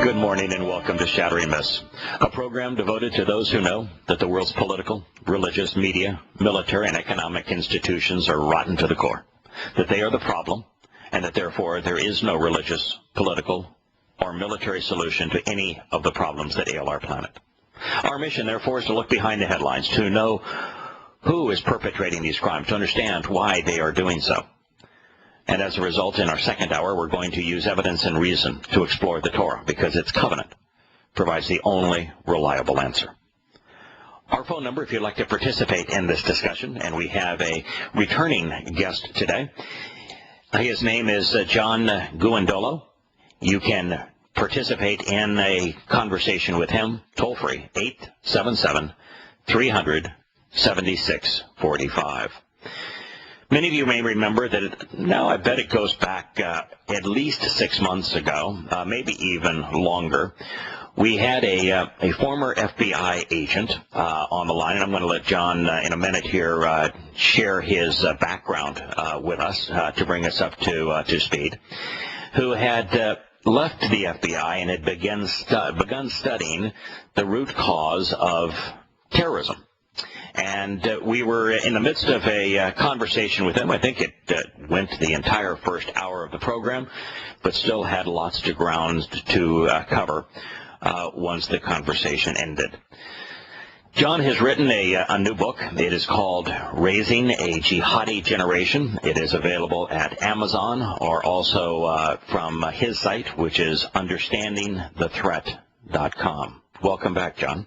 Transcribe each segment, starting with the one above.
Good morning and welcome to Shattering Myths, a program devoted to those who know that the world's political, religious, media, military, and economic institutions are rotten to the core, that they are the problem, and that therefore there is no religious, political, or military solution to any of the problems that ail our planet. Our mission, therefore, is to look behind the headlines, to know who is perpetrating these crimes, to understand why they are doing so. And as a result, in our second hour, we're going to use evidence and reason to explore the Torah, because its covenant provides the only reliable answer. Our phone number, if you'd like to participate in this discussion, and we have a returning guest today. His name is John Guandolo. You can participate in a conversation with him, toll-free, 877-300-7645. Many of you may remember that, I bet it goes back at least 6 months ago, maybe even longer. We had a former FBI agent on the line, and I'm going to let John in a minute here share his background with us to bring us up to speed, who had left the FBI and had begun studying the root cause of terrorism. And we were in the midst of a conversation with him. I think it went the entire first hour of the program, but still had lots of ground to cover once the conversation ended. John has written a new book. It is called Raising a Jihadi Generation. It is available at Amazon or also from his site, which is understandingthethreat.com. Welcome back, John.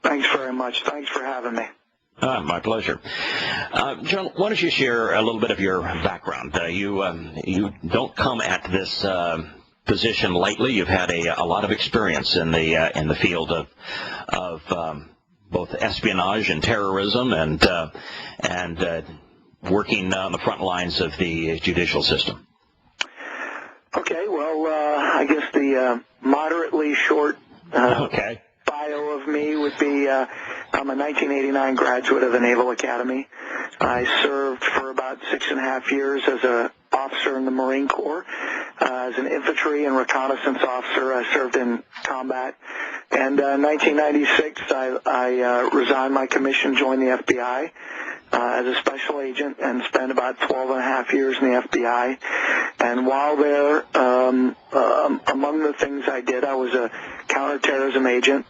Thanks very much. Thanks for having me. My pleasure. John, why don't you share a little bit of your background? You don't come at this position lightly. You've had a lot of experience in the field of both espionage and terrorism and working on the front lines of the judicial system. Okay. Well, I guess the moderately short. Okay. Bio of me would be, I'm a 1989 graduate of the Naval Academy. I served for about 6.5 years as an officer in the Marine Corps. As an infantry and reconnaissance officer, I served in combat. And in 1996, I resigned my commission, joined the FBI as a special agent, and spent about 12.5 years in the FBI. And while there, among the things I did, I was a counterterrorism agent.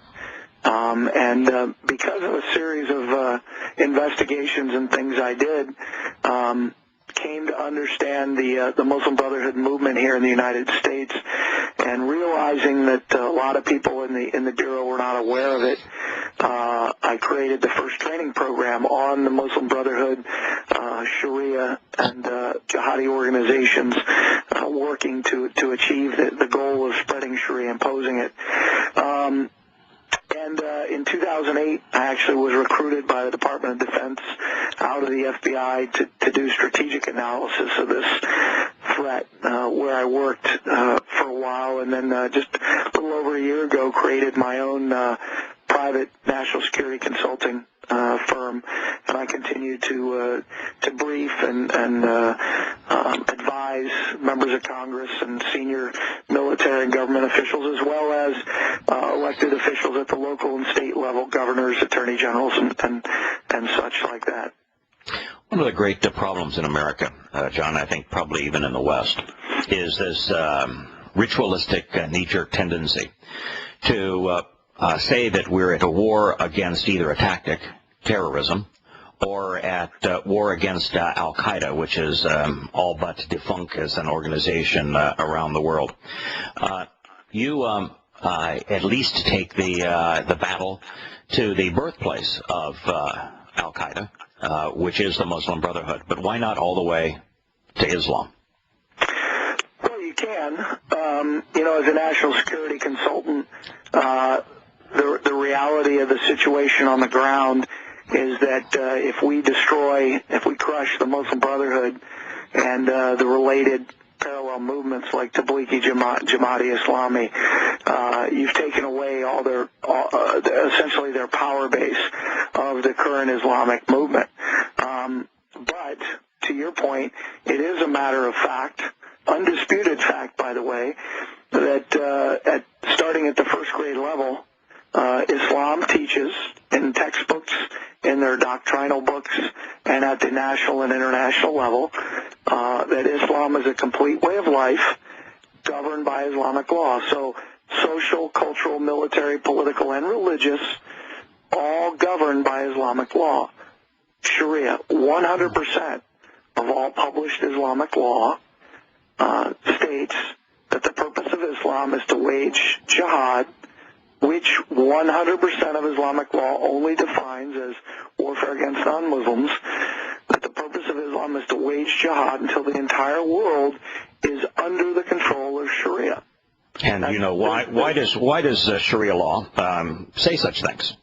And because of a series of investigations and things I did, came to understand the Muslim Brotherhood movement here in the United States, and realizing that a lot of people in the Bureau were not aware of it, I created the first training program on the Muslim Brotherhood, Sharia, and jihadi organizations working to achieve the goal of spreading Sharia, imposing it. And in 2008, I actually was recruited by the Department of Defense out of the FBI to do strategic analysis of this threat, where I worked for a while, and then just a little over a year ago created my own private national security consulting firm, and I continue to brief and advise members of Congress and senior military and government officials, as well as elected officials at the local and state level, governors, attorney generals, and such like that. One of the great problems in America, John, I think probably even in the West, is this ritualistic knee-jerk tendency to say that we're at a war against either a tactic, terrorism, or at war against al-Qaeda, which is all but defunct as an organization around the world. You at least take the battle to the birthplace of al-Qaeda, which is the Muslim Brotherhood. But why not all the way to Islam? Well, you can. As a national security consultant, the reality of the situation on the ground is that if we crush the Muslim Brotherhood and the related parallel movements like Tablighi Jamaati Islami, you've taken away essentially their power base of the current Islamic movement. But to your point, it is a matter of fact, undisputed fact, by the way, that starting at the first grade level, Islam teaches in textbooks, in their doctrinal books, and at the national and international level, that Islam is a complete way of life governed by Islamic law. So social, cultural, military, political, and religious, all governed by Islamic law. Sharia, 100% of all published Islamic law states that the purpose of Islam is to wage jihad, which 100% of Islamic law only defines as warfare against non-Muslims, that the purpose of Islam is to wage jihad until the entire world is under the control of Sharia. And why does Sharia law say such things?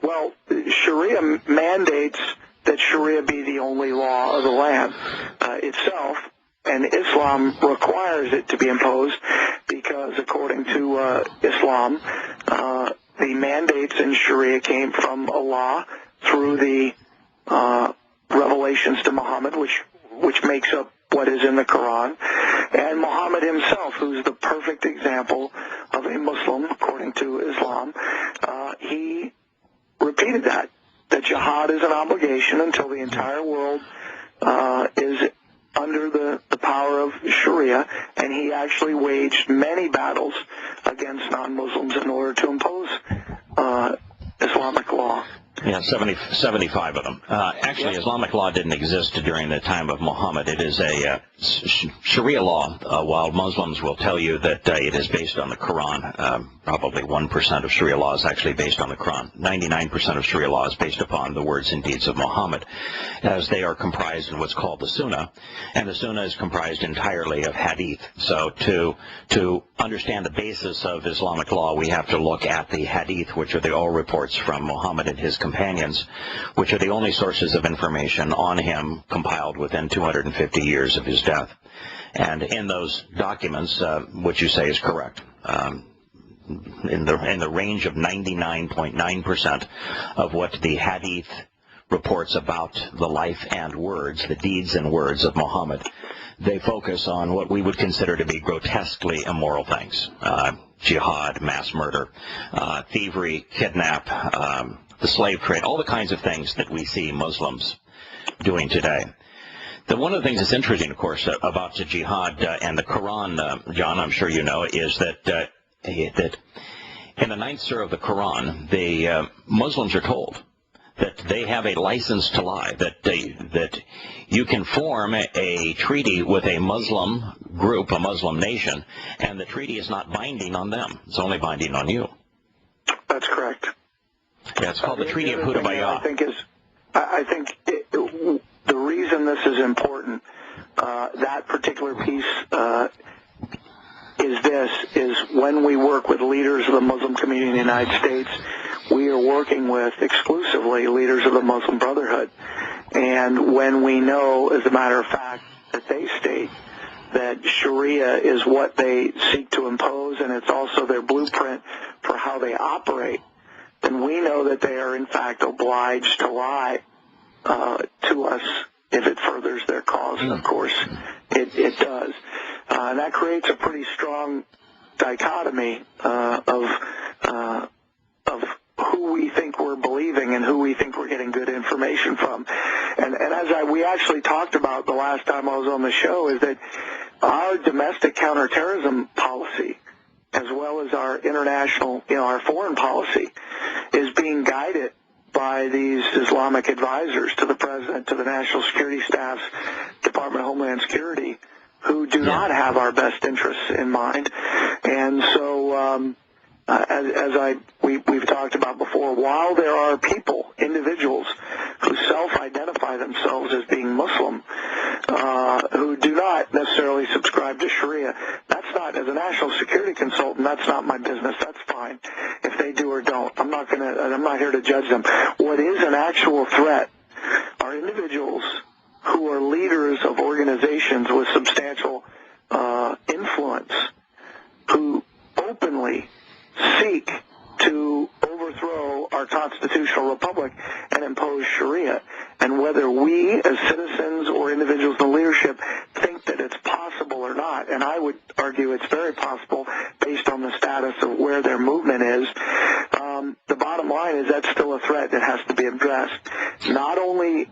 Well, Sharia mandates that Sharia be the only law of the land itself, and Islam requires it to be imposed because, according to Islam, the mandates in Sharia came from Allah through the revelations to Muhammad, which makes up what is in the Quran, and Muhammad himself, who's the perfect example of a Muslim, according to Islam, he repeated that jihad is an obligation until the entire world is under the power of Sharia, and he actually waged many battles against non-Muslims in order to impose Islamic law. Yeah, 75 of them. Actually, Islamic law didn't exist during the time of Muhammad. It is a Sharia law, while Muslims will tell you that it is based on the Quran. Probably 1% of Sharia law is actually based on the Quran. 99% of Sharia law is based upon the words and deeds of Muhammad, as they are comprised in what's called the Sunnah, and the Sunnah is comprised entirely of hadith. So to understand the basis of Islamic law, we have to look at the hadith, which are the oral reports from Muhammad and his companions, which are the only sources of information on him compiled within 250 years of his death. And in those documents, what you say is correct. In the range of 99.9% of what the hadith reports about the life and words, the deeds and words of Muhammad, they focus on what we would consider to be grotesquely immoral things. Jihad, mass murder, thievery, kidnap, the slave trade, all the kinds of things that we see Muslims doing today. One of the things that's interesting, of course, about the jihad and the Quran, John, I'm sure you know, is that in the 9th surah of the Quran, the Muslims are told that they have a license to lie, that you can form a treaty with a Muslim group, a Muslim nation, and the treaty is not binding on them. It's only binding on you. That's correct. Yeah, it's called the Treaty of Hudaybiyah. I think the reason this is important, that particular piece is when we work with leaders of the Muslim community in the United States, we are working with exclusively leaders of the Muslim Brotherhood. And when we know, as a matter of fact, that they state that Sharia is what they seek to impose and it's also their blueprint for how they operate, then we know that they are in fact obliged to lie to us if it furthers their cause. And of course, it does. And that creates a pretty strong dichotomy of who we think we're believing and who we think we're getting good information from. And as we actually talked about the last time I was on the show, is that our domestic counterterrorism policy, as well as our international, our foreign policy, is being guided by these Islamic advisors to the President, to the National Security Staff's Department of Homeland Security, who do not have our best interests in mind. And so, as we've talked about before, while there are people, individuals, who self-identify themselves as being Muslim, who do not necessarily subscribe to Sharia, that's not, as a national security consultant, that's not my business. That's fine if they do or don't. I'm not here to judge them. What is an actual threat are individuals who are leaders of organizations with substantial influence, who openly seek to overthrow our constitutional republic and impose Sharia. And whether we as citizens or individuals in leadership think that it's possible or not, and I would argue it's very possible based on the status of where their movement is. The bottom line is that's still a threat that has to be addressed. Not only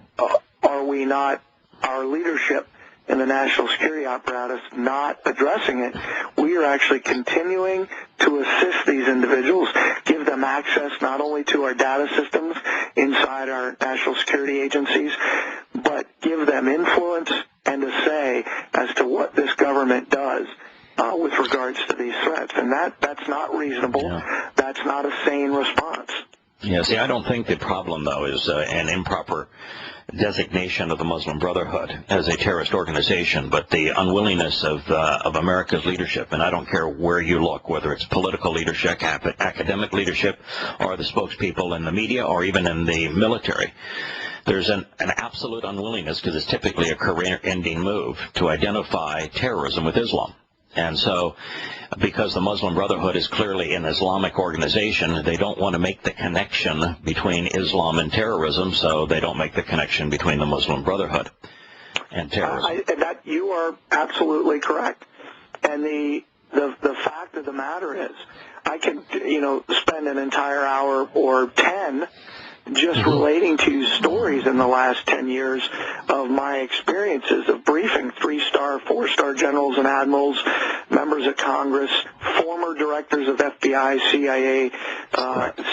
are we not, our leadership in the national security apparatus, not addressing it, we are actually continuing to assist these individuals, give them access not only to our data systems inside our national security agencies, but give them influence and a say as to what this government does with regards to these threats. And that's not reasonable. Yeah. That's not a sane response. Yeah, see, I don't think the problem, though, is an improper designation of the Muslim Brotherhood as a terrorist organization, but the unwillingness of America's leadership. And I don't care where you look, whether it's political leadership, academic leadership, or the spokespeople in the media, or even in the military. There's an absolute unwillingness, because it's typically a career-ending move, to identify terrorism with Islam. And so, because the Muslim Brotherhood is clearly an Islamic organization, they don't want to make the connection between Islam and terrorism, so they don't make the connection between the Muslim Brotherhood and terrorism. You are absolutely correct. And the fact of the matter is, I could, spend an entire hour or 10 just relating to you stories in the last 10 years of my experiences of briefing 3-star, 4-star generals and admirals, members of Congress, former directors of FBI, CIA,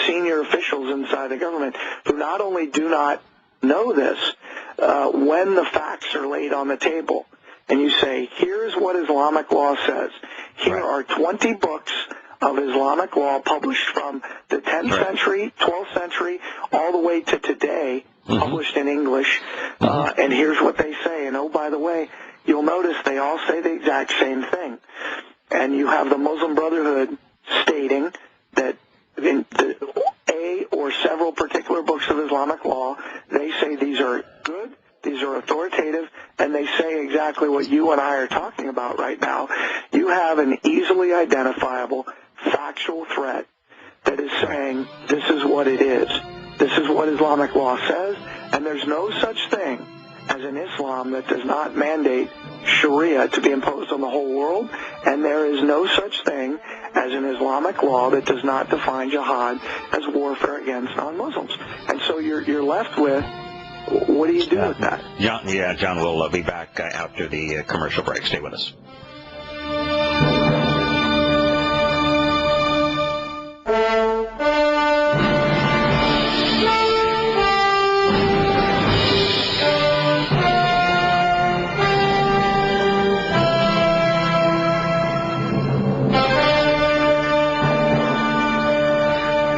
senior officials inside the government who not only do not know this, when the facts are laid on the table and you say, here's what Islamic law says. Here are 20 books of Islamic law published from the 10th century, 12th century, all the way to today, published in English, and here's what they say. And oh, by the way, you'll notice they all say the exact same thing. And you have the Muslim Brotherhood stating that in a or several particular books of Islamic law, they say these are good, these are authoritative, and they say exactly what you and I are talking about right now. You have an easily identifiable factual threat that is saying this is what it is. This is what Islamic law says, and there's no such thing as an Islam that does not mandate Sharia to be imposed on the whole world, and there is no such thing as an Islamic law that does not define jihad as warfare against non-Muslims. And so you're left with, what do you do with that? John will be back after the commercial break. Stay with us.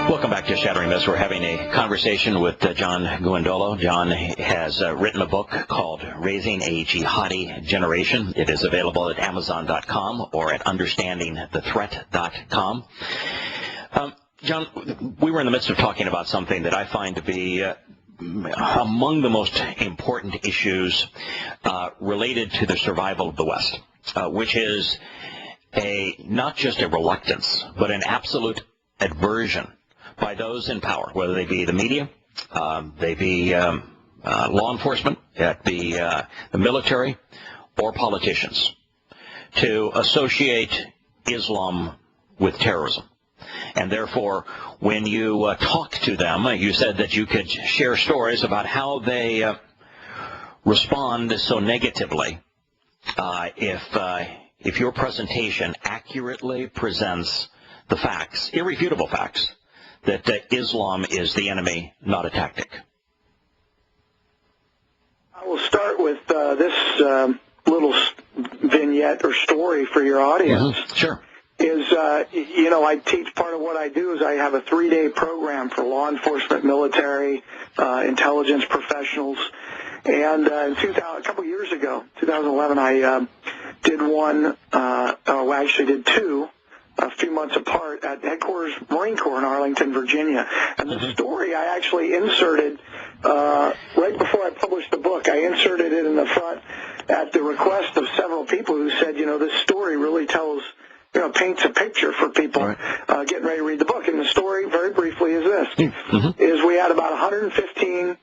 Welcome back to Shattering Myths. We're having a conversation with John Guandolo. John has written a book called Raising a Jihadi Generation. It is available at Amazon.com or at UnderstandingTheThreat.com. John, we were in the midst of talking about something that I find to be among the most important issues related to the survival of the West, which is not just a reluctance, but an absolute aversion by those in power, whether they be the media, they be law enforcement, it be the military, or politicians, to associate Islam with terrorism. And therefore, when you talk to them, you said that you could share stories about how they respond so negatively if your presentation accurately presents the facts, irrefutable facts, that Islam is the enemy, not a tactic. I will start with this little vignette or story for your audience. Sure. I teach, part of what I do is I have a 3-day program for law enforcement, military, intelligence professionals. And a couple years ago, 2011, I did one, actually did two, a few months apart at headquarters Marine Corps in Arlington, Virginia. And the story I actually inserted right before I published the book. I inserted it in the front at the request of several people who said, this story really paints a picture for people getting ready to read the book. And the story, very briefly, is this: is we had about 115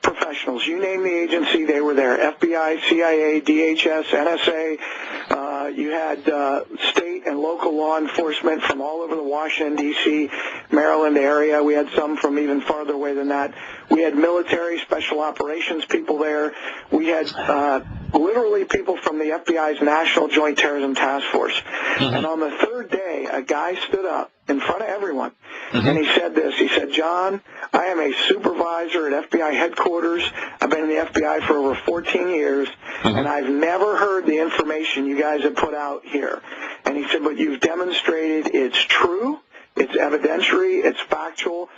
professionals. You name the agency, they were there. FBI, FBI, CIA, DHS, NSA. You had state and local law enforcement from all over the Washington, D.C., Maryland area. We had some from even farther away than that. We had military, special operations people there. We had literally people from the FBI's National Joint Terrorism Task Force. And on the third day, a guy stood up in front of everyone, and he said this. He said, "John, I am a supervisor at FBI headquarters. I've been in the FBI for over 14 years, and I've never heard the information you guys have put out here." And he said, "But you've demonstrated it's true, it's evidentiary, it's factual,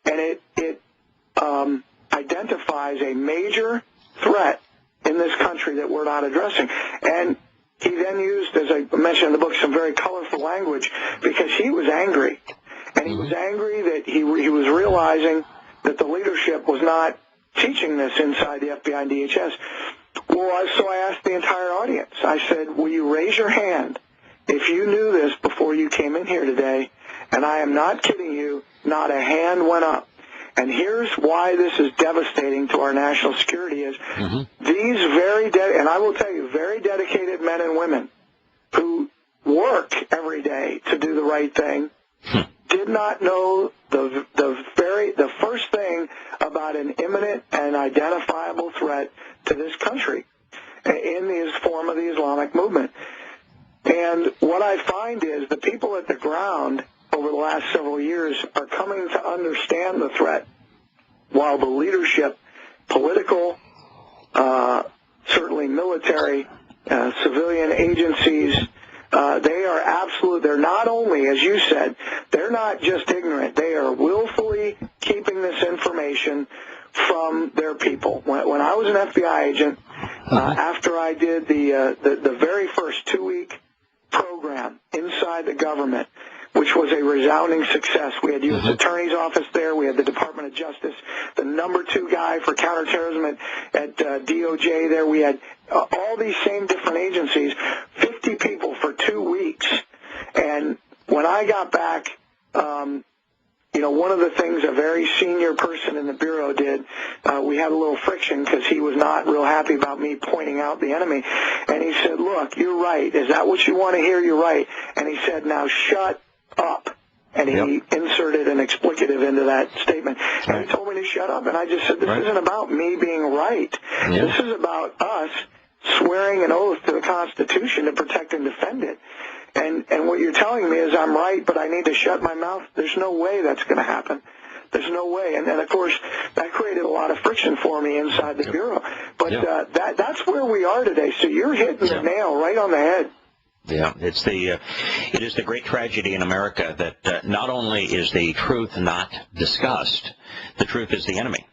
and it identifies a major threat in this country that we're not addressing." And he then used, as I mentioned in the book, some very colorful language because he was angry. And he was angry that he was realizing that the leadership was not teaching this inside the FBI and DHS. Well, so I asked the entire audience. I said, "Will you raise your hand if you knew this before you came in here today?" And I am not kidding you, not a hand went up. And here's why this is devastating to our national security is these and I will tell you, very dedicated men and women who work every day to do the right thing did not know the first thing about an imminent and identifiable threat to this country in the form of the Islamic movement. And what I find is the people at the ground over the last several years are coming to understand the threat, while the leadership, political, certainly military, civilian agencies, they're not only, as you said, they're not just ignorant, they are willfully keeping this information from their people. When I was an FBI agent, after I did the very first 2-week program inside the government, which was a resounding success. We had U.S. Attorney's Office there. We had the Department of Justice, the number 2 guy for counterterrorism at DOJ there. We had all these same different agencies, 50 people for 2 weeks. And when I got back, one of the things a very senior person in the Bureau did, we had a little friction because he was not real happy about me pointing out the enemy. And he said, "Look, you're right. Is that what you want to hear? You're right." And he said, "Now shut up." And he inserted an explicative into that statement. And he told me to shut up. And I just said, this isn't about me being right. This is about us swearing an oath to the Constitution to protect and defend it. And what you're telling me is I'm right, but I need to shut my mouth. There's no way that's going to happen. There's no way. And then, of course, that created a lot of friction for me inside the Bureau. But that's where we are today. So you're hitting the nail right on the head. Yeah, it is the great tragedy in America that not only is the truth not discussed, the truth is the enemy.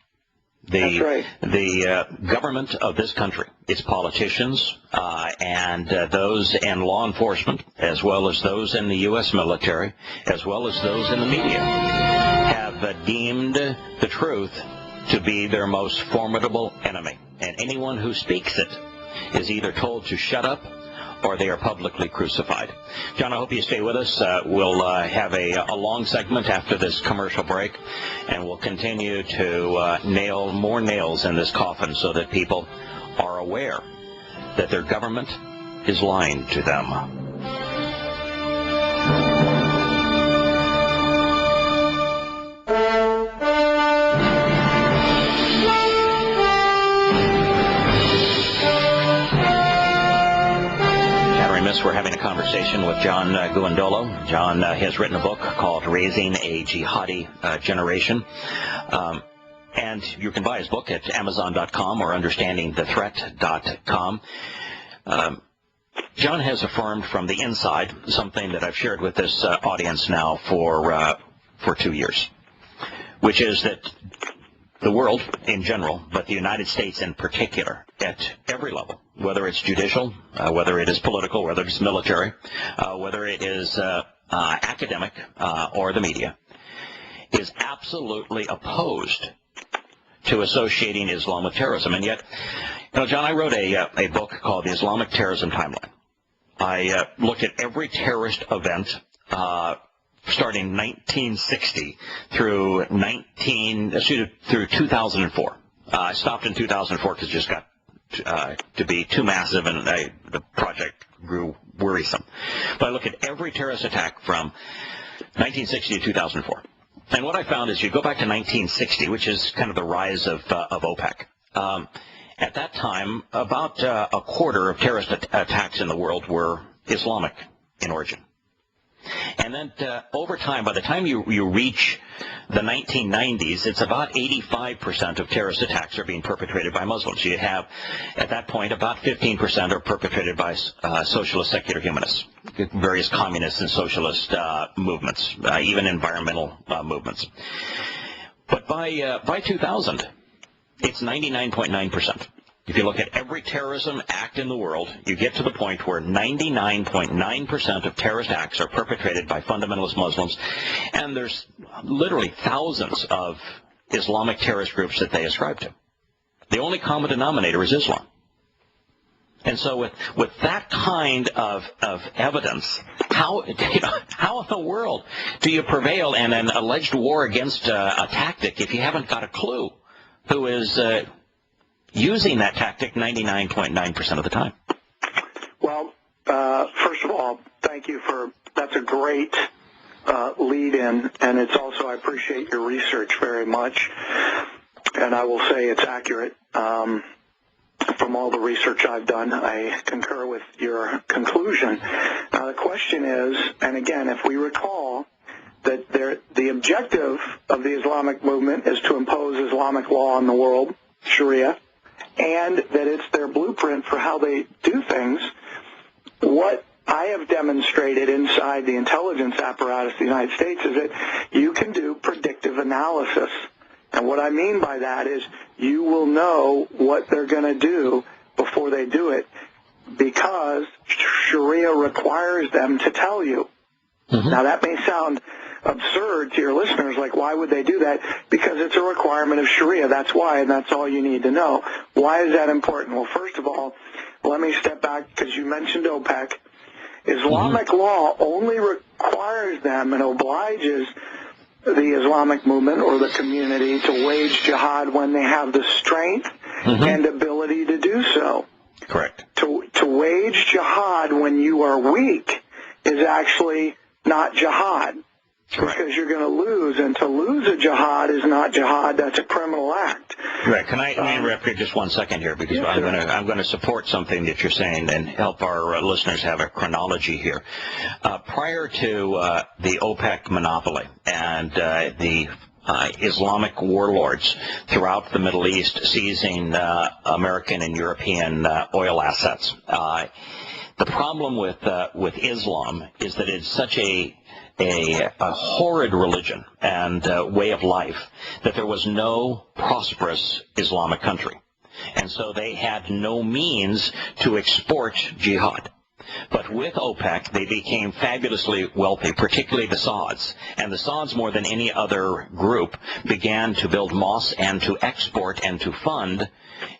That's right. The government of this country, its politicians, and those in law enforcement, as well as those in the U.S. military, as well as those in the media, have deemed the truth to be their most formidable enemy. And anyone who speaks it is either told to shut up or they are publicly crucified. John, I hope you stay with us. We'll have a long segment after this commercial break, and we'll continue to nail more nails in this coffin so that people are aware that their government is lying to them. We're having a conversation with John Guandolo. John has written a book called Raising a Jihadi Generation. And you can buy his book at Amazon.com or UnderstandingTheThreat.com. John has affirmed from the inside something that I've shared with this audience now for 2 years, which is that the world in general, but the United States in particular, at every level, whether it's judicial, whether it is political, whether it's military, whether it is academic or the media, is absolutely opposed to associating Islam with terrorism. And yet, John, I wrote a book called The Islamic Terrorism Timeline. I looked at every terrorist event starting 1960 through 2004. I stopped in 2004 because it just got to be too massive, and the project grew worrisome. But I look at every terrorist attack from 1960 to 2004. And what I found is you go back to 1960, which is kind of the rise of OPEC. At that time, about a quarter of terrorist attacks in the world were Islamic in origin. And then over time, by the time you reach the 1990s, it's about 85% of terrorist attacks are being perpetrated by Muslims. You have, at that point, about 15% are perpetrated by socialist secular humanists, various communist and socialist movements, even environmental movements. But by 2000, it's 99.9%. If you look at every terrorism act in the world, you get to the point where 99.9% of terrorist acts are perpetrated by fundamentalist Muslims, and there's literally thousands of Islamic terrorist groups that they ascribe to. The only common denominator is Islam. And so with that kind of evidence, how in the world do you prevail in an alleged war against a tactic if you haven't got a clue who is using that tactic 99.9% of the time? Well, first of all, thank you that's a great lead-in, and it's also, I appreciate your research very much, and I will say it's accurate. From all the research I've done, I concur with your conclusion. Now, the question is, and again, if we recall, that the objective of the Islamic movement is to impose Islamic law on the world, Sharia, and that it's their blueprint for how they do things. What I have demonstrated inside the intelligence apparatus of the United States is that you can do predictive analysis. And what I mean by that is you will know what they're going to do before they do it, because Sharia requires them to tell you. Mm-hmm. Now, that may sound absurd to your listeners, like, why would they do that? Because it's a requirement of Sharia. That's why, and that's all you need to know. Why is that important? Well, first of all, let me step back, because you mentioned OPEC. Islamic law only requires them and obliges the Islamic movement or the community to wage jihad when they have the strength and ability to do so. Correct. To wage jihad when you are weak is actually not jihad. Correct. Because you're going to lose, and to lose a jihad is not jihad. That's a criminal act. Right. Can I interrupt you just 1 second here, because yes, I'm going to support something that you're saying and help our listeners have a chronology here. Prior to the OPEC monopoly and the Islamic warlords throughout the Middle East seizing American and European oil assets, the problem with Islam is that it's such a horrid religion and way of life that there was no prosperous Islamic country. And so they had no means to export jihad. But with OPEC, they became fabulously wealthy, particularly the Sauds. And the Sauds, more than any other group, began to build mosques and to export and to fund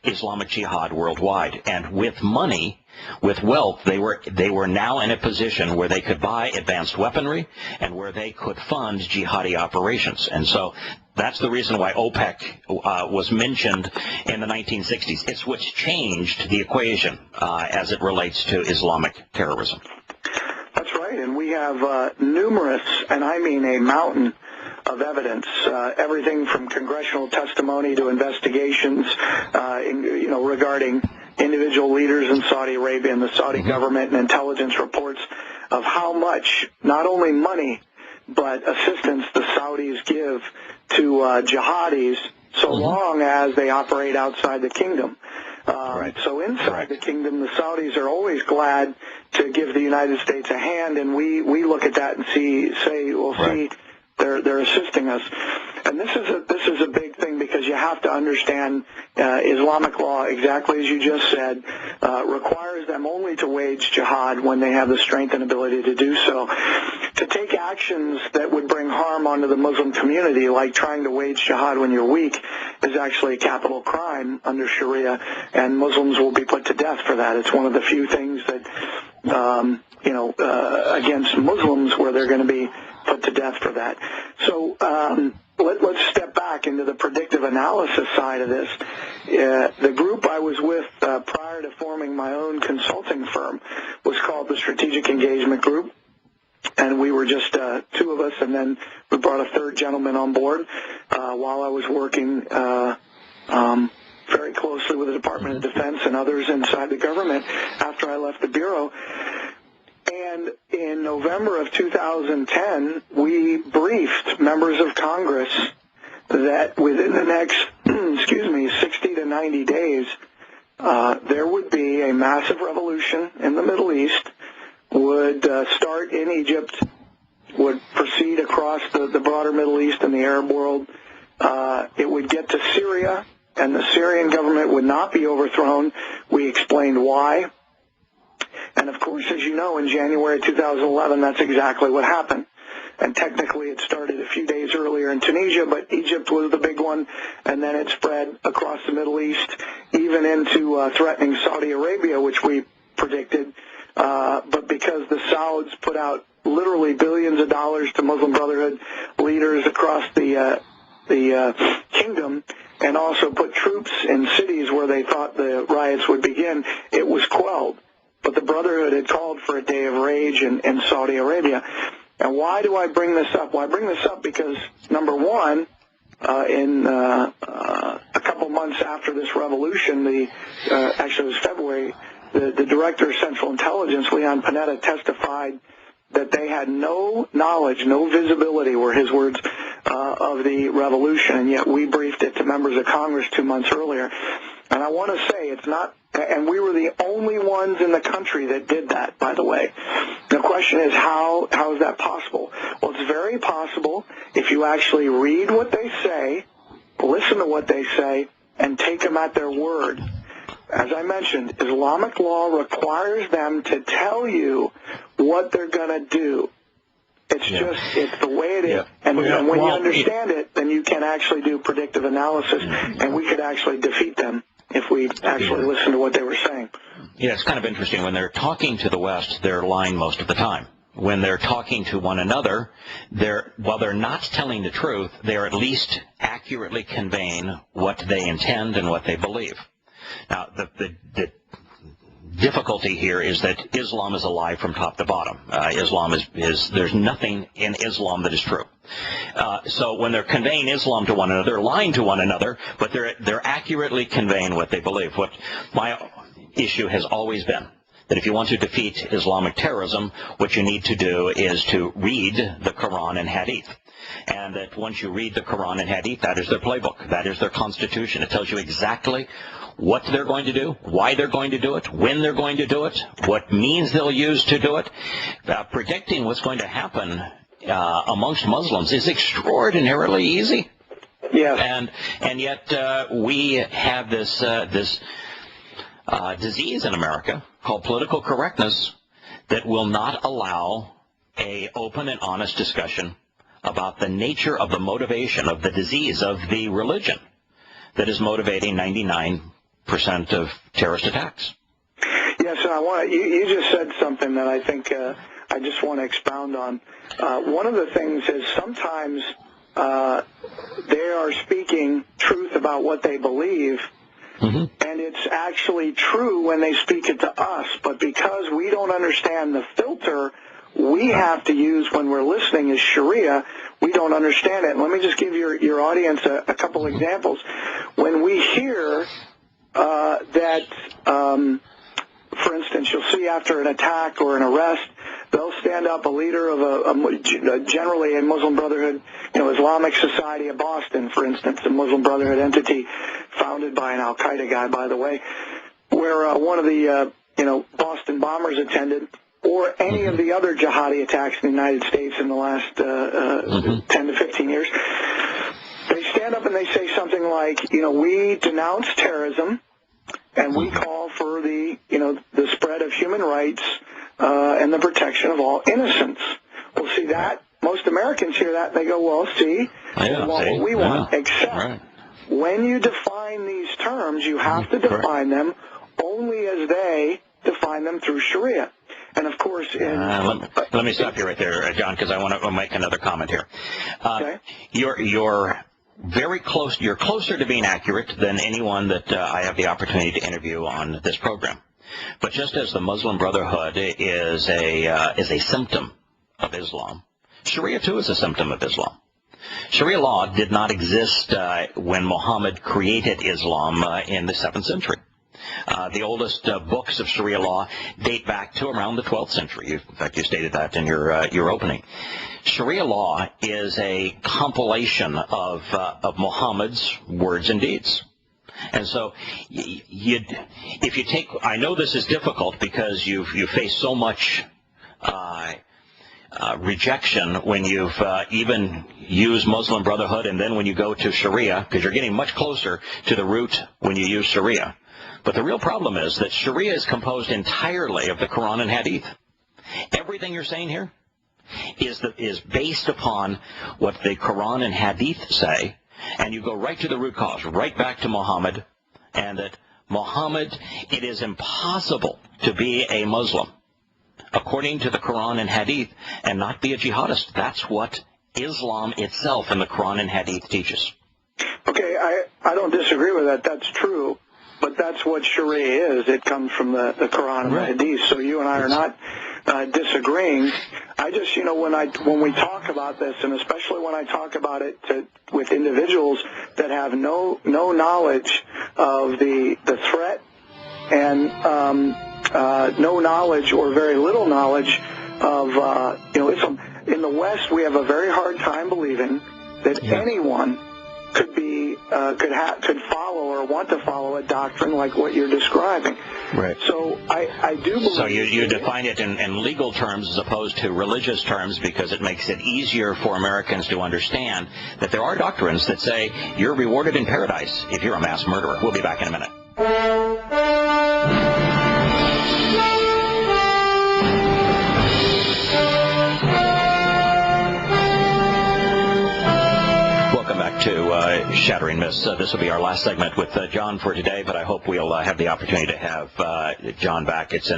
Islamic jihad worldwide. And with money, with wealth, they were now in a position where they could buy advanced weaponry and where they could fund jihadi operations. And so that's the reason why OPEC was mentioned in the 1960s. It's what's changed the equation as it relates to Islamic terrorism. That's right, and we have numerous, and I mean a mountain of evidence, everything from congressional testimony to investigations, regarding individual leaders in Saudi Arabia and the Saudi government, and intelligence reports of how much, not only money, but assistance the Saudis give to jihadis so long as they operate outside the kingdom. So inside the kingdom, the Saudis are always glad to give the United States a hand, and we look at that and see, they're assisting us. And this is a big thing, because you have to understand Islamic law, exactly as you just said, requires them only to wage jihad when they have the strength and ability to do so. To take actions that would bring harm onto the Muslim community, like trying to wage jihad when you're weak, is actually a capital crime under Sharia, and Muslims will be put to death for that. It's one of the few things that, against Muslims where they're going to be put to death for that. So let's step back into the predictive analysis side of this. The group I was with prior to forming my own consulting firm was called the Strategic Engagement Group, and we were just two of us, and then we brought a third gentleman on board while I was working very closely with the Department of Defense and others inside the government after I left the Bureau. And in November of 2010, we briefed members of Congress that within the next, 60 to 90 days, there would be a massive revolution in the Middle East, would start in Egypt, would proceed across the broader Middle East and the Arab world. It would get to Syria, and the Syrian government would not be overthrown. We explained why. And, of course, as you know, in January 2011, that's exactly what happened. And technically it started a few days earlier in Tunisia, but Egypt was the big one, and then it spread across the Middle East, even into threatening Saudi Arabia, which we predicted. But because the Sauds put out literally billions of dollars to Muslim Brotherhood leaders across the kingdom, and also put troops in cities where they thought the riots would begin, it was quelled. But the Brotherhood had called for a day of rage in Saudi Arabia. And why do I bring this up? Well, I bring this up because, number one, in a couple months after this revolution, actually it was February, the Director of Central Intelligence, Leon Panetta, testified that they had no knowledge, no visibility, were his words, of the revolution, and yet we briefed it to members of Congress 2 months earlier. And I want to say it's not, and we were the only ones in the country that did that, by the way. The question is, how is that possible? Well, it's very possible if you actually read what they say, listen to what they say, and take them at their word. As I mentioned, Islamic law requires them to tell you what they're going to do. It's it's the way it is. Yeah. And when you understand it, then you can actually do predictive analysis, and we could actually defeat them if we actually listen to what they were saying. Yeah, it's kind of interesting. When they're talking to the West, they're lying most of the time. When they're talking to one another, while they're not telling the truth, they're at least accurately conveying what they intend and what they believe. Now, the difficulty here is that Islam is a lie from top to bottom. Islam is there's nothing in Islam that is true. So when they're conveying Islam to one another, they're lying to one another, but they're accurately conveying what they believe. What my issue has always been, that if you want to defeat Islamic terrorism, what you need to do is to read the Quran and Hadith. And that once you read the Quran and Hadith, that is their playbook. That is their constitution. It tells you exactly what they're going to do, why they're going to do it, when they're going to do it, what means they'll use to do it. Predicting what's going to happen amongst Muslims is extraordinarily easy. Yes. And yet we have this disease in America called political correctness that will not allow a open and honest discussion about the nature of the motivation of the disease of the religion that is motivating 99% of terrorist attacks. Yes, and you just said something that I think I just want to expound on. One of the things is sometimes they are speaking truth about what they believe, and it's actually true when they speak it to us, but because we don't understand the filter we have to use when we're listening is Sharia, we don't understand it. And let me just give your audience a couple examples. When we hear that, for instance, you'll see after an attack or an arrest, they'll stand up a leader of generally a Muslim Brotherhood, Islamic Society of Boston, for instance, a Muslim Brotherhood entity founded by an al-Qaeda guy, by the way, where one of the, Boston bombers attended, or any of the other jihadi attacks in the United States in the last 10 to 15 years. They stand up and they say something like, we denounce terrorism and we call for the spread of human rights and the protection of all innocents. Well, see that, most Americans hear that and they go, well, see, we want what we want, except when you define these terms, you have to define them only as they define them through Sharia. And of course, let me stop you right there, John, because I want to make another comment here. Okay. You're very close. You're closer to being accurate than anyone that I have the opportunity to interview on this program. But just as the Muslim Brotherhood is a symptom of Islam, Sharia too is a symptom of Islam. Sharia law did not exist when Muhammad created Islam in the 7th century. The oldest books of Sharia law date back to around the 12th century. In fact, you stated that in your opening. Sharia law is a compilation of Muhammad's words and deeds. And so, if you take, I know this is difficult because you face so much rejection when you've even used Muslim Brotherhood, and then when you go to Sharia, because you're getting much closer to the root when you use Sharia. But the real problem is that Sharia is composed entirely of the Quran and Hadith. Everything you're saying here is based upon what the Quran and Hadith say, and you go right to the root cause, right back to Muhammad, and that Muhammad, it is impossible to be a Muslim according to the Quran and Hadith and not be a jihadist. That's what Islam itself and the Quran and Hadith teaches. Okay, I don't disagree with that. That's true. But that's what Sharia is. It comes from the Quran and the Hadith. So you and I are not disagreeing. I just, when we talk about this, and especially when I talk about it with individuals that have no knowledge of the threat and no knowledge or very little knowledge of Islam. In the West, we have a very hard time believing that anyone could follow or want to follow a doctrine like what you're describing. Right. So I do believe. So you define it in legal terms as opposed to religious terms because it makes it easier for Americans to understand that there are doctrines that say you're rewarded in paradise if you're a mass murderer. We'll be back in a minute. To Shattering Myths. This will be our last segment with John for today, but I hope we'll have the opportunity to have John back. It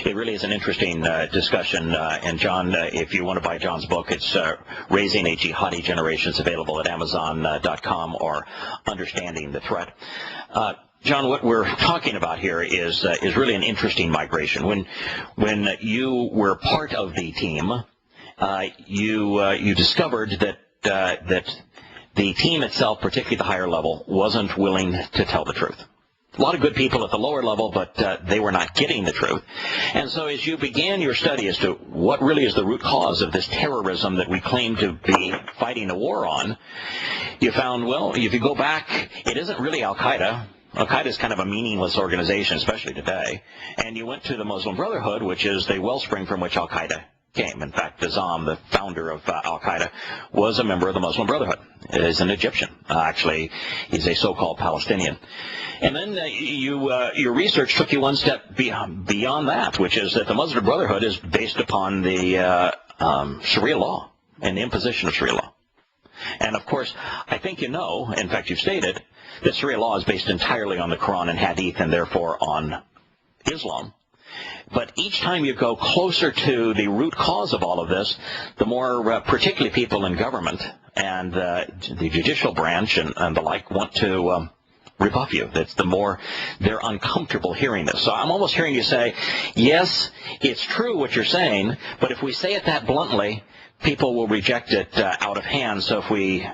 really is an interesting discussion. And John, if you want to buy John's book, it's Raising a Jihadi Generation. It's available at Amazon.com or Understanding the Threat. John, what we're talking about here is really an interesting migration. When you were part of the team, you discovered that the team itself, particularly the higher level, wasn't willing to tell the truth. A lot of good people at the lower level, but they were not getting the truth. And so as you began your study as to what really is the root cause of this terrorism that we claim to be fighting a war on, you found, well, if you go back, it isn't really al-Qaeda. Al-Qaeda is kind of a meaningless organization, especially today. And you went to the Muslim Brotherhood, which is the wellspring from which al-Qaeda came. In fact, Nizam, the founder of al-Qaeda, was a member of the Muslim Brotherhood. He's an Egyptian. Actually, he's a so-called Palestinian. And then your research took you one step beyond that, which is that the Muslim Brotherhood is based upon the Sharia law and the imposition of Sharia law. And, of course, I think in fact, you've stated that Sharia law is based entirely on the Quran and Hadith and, therefore, on Islam. But each time you go closer to the root cause of all of this, the more particularly people in government and the judicial branch and the like want to rebuff you. That's the more they're uncomfortable hearing this. So I'm almost hearing you say, yes, it's true what you're saying, but if we say it that bluntly, people will reject it out of hand. So if we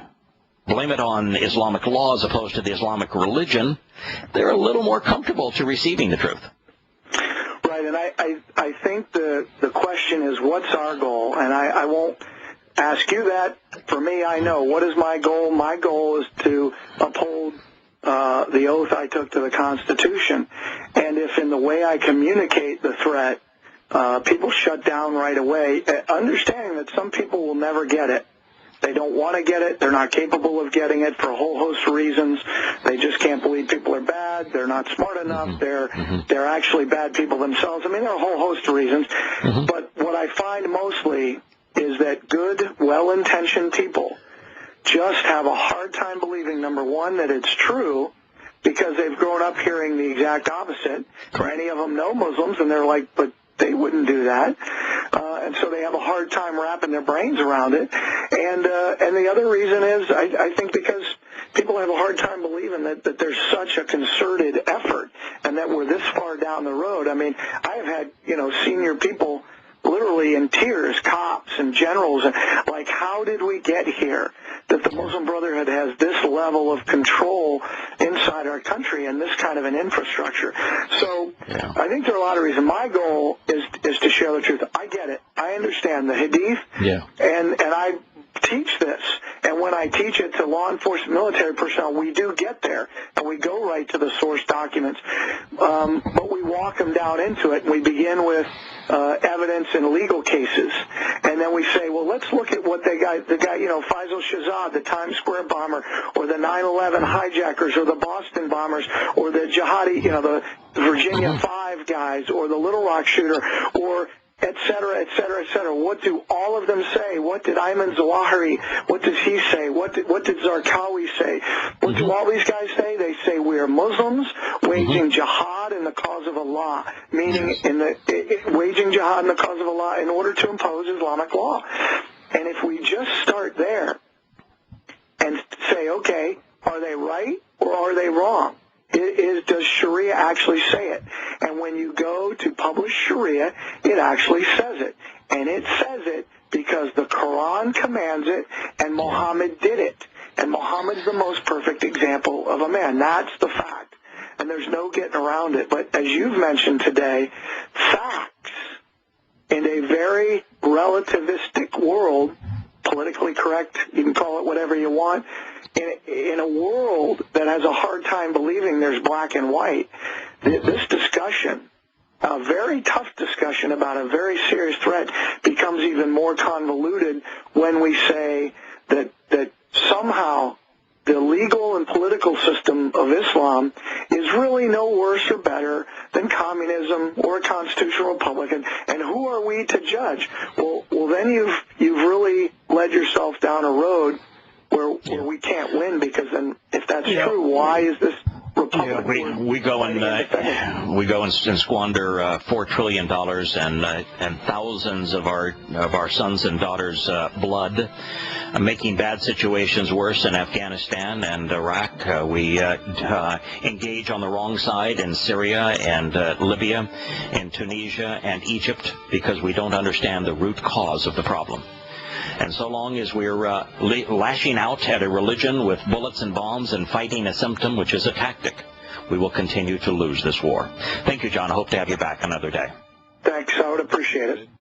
blame it on Islamic law as opposed to the Islamic religion, they're a little more comfortable to receiving the truth. Right, and I think the question is, what's our goal? And I won't ask you that. For me, I know. What is my goal? My goal is to uphold the oath I took to the Constitution. And if in the way I communicate the threat, people shut down right away, understanding that some people will never get it. They don't want to get it. They're not capable of getting it for a whole host of reasons. They just can't believe people are bad. They're not smart enough. They're actually bad people themselves. I mean, there are a whole host of reasons. But what I find mostly is that good, well-intentioned people just have a hard time believing, number one, that it's true because they've grown up hearing the exact opposite. Many of them know Muslims, and they're like, but They wouldn't do that. And so they have a hard time wrapping their brains around it. And the other reason is, I think, because people have a hard time believing that there's such a concerted effort and that we're this far down the road. I mean, I have had, senior people literally in tears, cops and generals, and like, how did we get here? That the Muslim Brotherhood has this level of control inside our country and this kind of an infrastructure. So I think there are a lot of reasons. My goal is to share the truth. I get it. I understand the Hadith, and I teach this. And when I teach it to law enforcement, military personnel, we do get there, and we go right to the source documents. But we walk them down into it, and we begin with evidence in legal cases. And then we say, well, let's look at what the guy, Faisal Shahzad, the Times Square bomber, or the 9/11 hijackers, or the Boston bombers, or the jihadi, the Virginia 5 guys, or the Little Rock shooter, or et cetera, et cetera, et cetera. What do all of them say? What did Ayman Zawahiri, what does he say? What did Zarqawi say? What do all these guys say? They say we are Muslims waging jihad in the cause of Allah, meaning waging jihad in the cause of Allah in order to impose Islamic law. And if we just start there and say, okay, are they right or are they wrong? Does Sharia actually say it? And when you go to publish Sharia, it actually says it. And it says it because the Quran commands it, and Muhammad did it. And Muhammad's the most perfect example of a man. That's the fact. And there's no getting around it. But as you've mentioned today, facts in a very relativistic world, politically correct, you can call it whatever you want, in a world that has a hard time believing there's black and white, this discussion, a very tough discussion about a very serious threat, becomes even more convoluted when we say that somehow the legal and political system of Islam is really no worse or better than communism or a constitutional republic. And who are we to judge? Well, then you've really led yourself down a road where we can't win, because then if that's true, why is this republic? We go and squander $4 trillion and thousands of our sons and daughters' blood, making bad situations worse in Afghanistan and Iraq. We engage on the wrong side in Syria and Libya, in Tunisia and Egypt, because we don't understand the root cause of the problem. And so long as we're lashing out at a religion with bullets and bombs and fighting a symptom, which is a tactic, we will continue to lose this war. Thank you, John. I hope to have you back another day. Thanks. I would appreciate it.